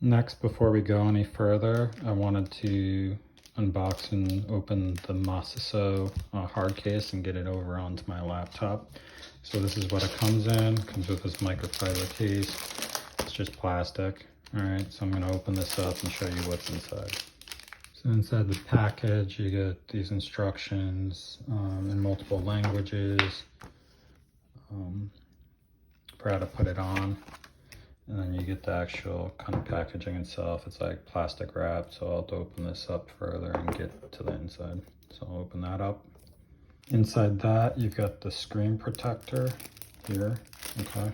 Next, before we go any further, I wanted to unbox and open the MOSISO hard case and get it over onto my laptop. So this is what it comes in. It comes with this microfiber case. It's just plastic. All right, so I'm gonna open this up and show you what's inside. So inside the package, you get these instructions in multiple languages for how to put it on. And then you get the actual kind of packaging itself. It's like plastic wrap, so I'll have to open this up further and get to the inside. So I'll open that up. Inside that, you've got the screen protector here, okay?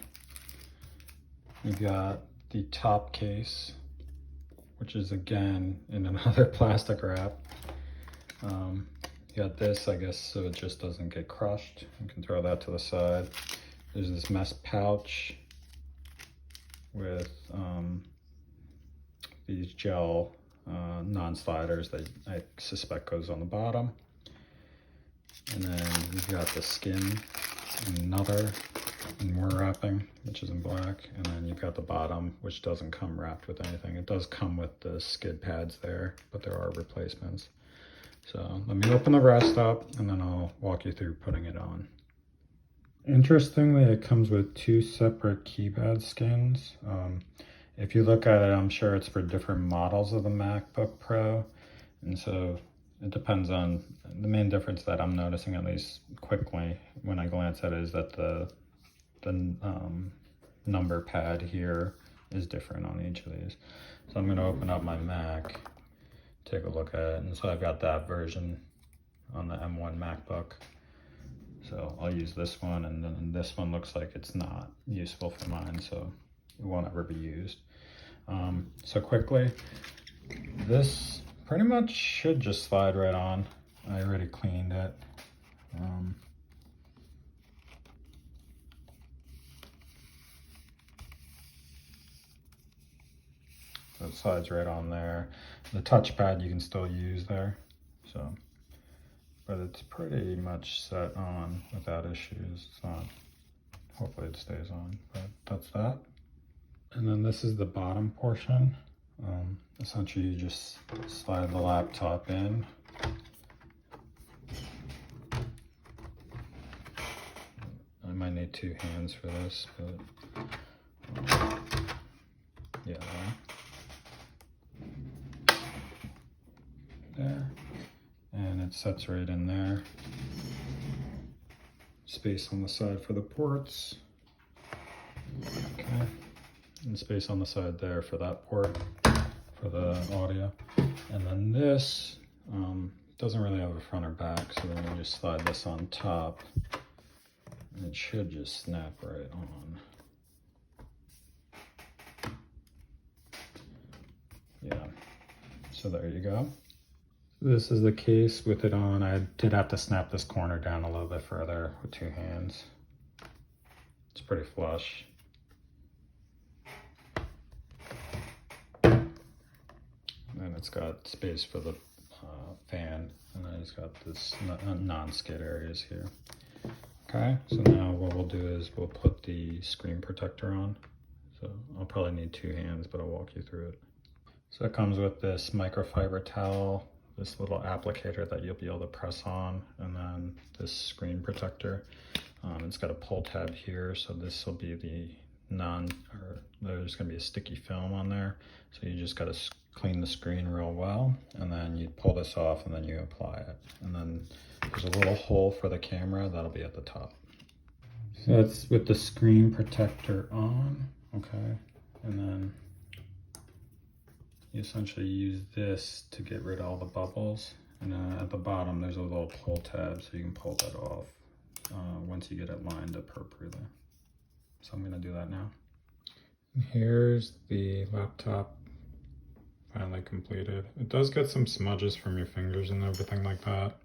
You've got the top case, which is again in another plastic wrap. You got this, I guess, so it just doesn't get crushed. You can throw that to the side. There's this mesh pouch with these gel non-sliders that I suspect goes on the bottom. And then you've got the skin, another, and more wrapping, which is in black. And then you've got the bottom, which doesn't come wrapped with anything. It does come with the skid pads there, but there are replacements. So let me open the rest up and then I'll walk you through putting it on. Interestingly, it comes with two separate keypad skins. If you look at it, I'm sure it's for different models of the MacBook Pro. And so it depends on, the main difference that I'm noticing, at least quickly when I glance at it, is that the number pad here is different on each of these. So I'm going to open up my Mac, take a look at it. And so I've got that version on the M1 Macbook. So I'll use this one, and then this one looks like it's not useful for mine, so it won't ever be used. So quickly, this pretty much should just slide right on. I already cleaned it. So it slides right on there. The touchpad you can still use there, so, but it's pretty much set on without issues. It's not, hopefully it stays on, but that's that. And then this is the bottom portion. Essentially you just slide the laptop in. I might need two hands for this, but yeah. There, and it sets right in there. Space on the side for the ports. Okay, and space on the side there for that port for the audio. And then this doesn't really have a front or back, so then you just slide this on top and it should just snap right on. Yeah, so there you go. This is the case with it on. I did have to snap this corner down a little bit further with two hands. It's pretty flush. And then it's got space for the fan, and then it's got this non-skid areas here. Okay, so now what we'll do is we'll put the screen protector on. So I'll probably need two hands, but I'll walk you through it. So it comes with this microfiber towel, this little applicator that you'll be able to press on, and then this screen protector. It's got a pull tab here, so this will be the there's gonna be a sticky film on there. So you just gotta clean the screen real well, and then you pull this off and then you apply it. And then there's a little hole for the camera that'll be at the top. So that's with the screen protector on, okay? And then you essentially use this to get rid of all the bubbles. And at the bottom, there's a little pull tab, so you can pull that off once you get it lined appropriately. So I'm gonna do that now. And here's the laptop finally completed. It does get some smudges from your fingers and everything like that,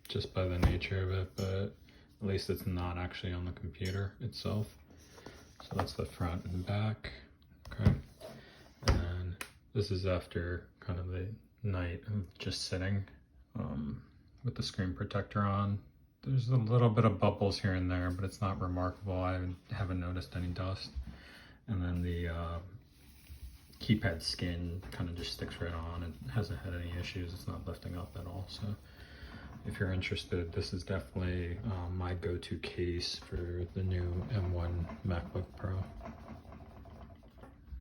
just by the nature of it, but at least it's not actually on the computer itself. So that's the front and back, okay? And then this is after kind of the night of just sitting with the screen protector on. There's a little bit of bubbles here and there, but it's not remarkable. I haven't noticed any dust. And then the keypad skin kind of just sticks right on. It hasn't had any issues. It's not lifting up at all. So if you're interested, this is definitely my go-to case for the new M1 MacBook Pro.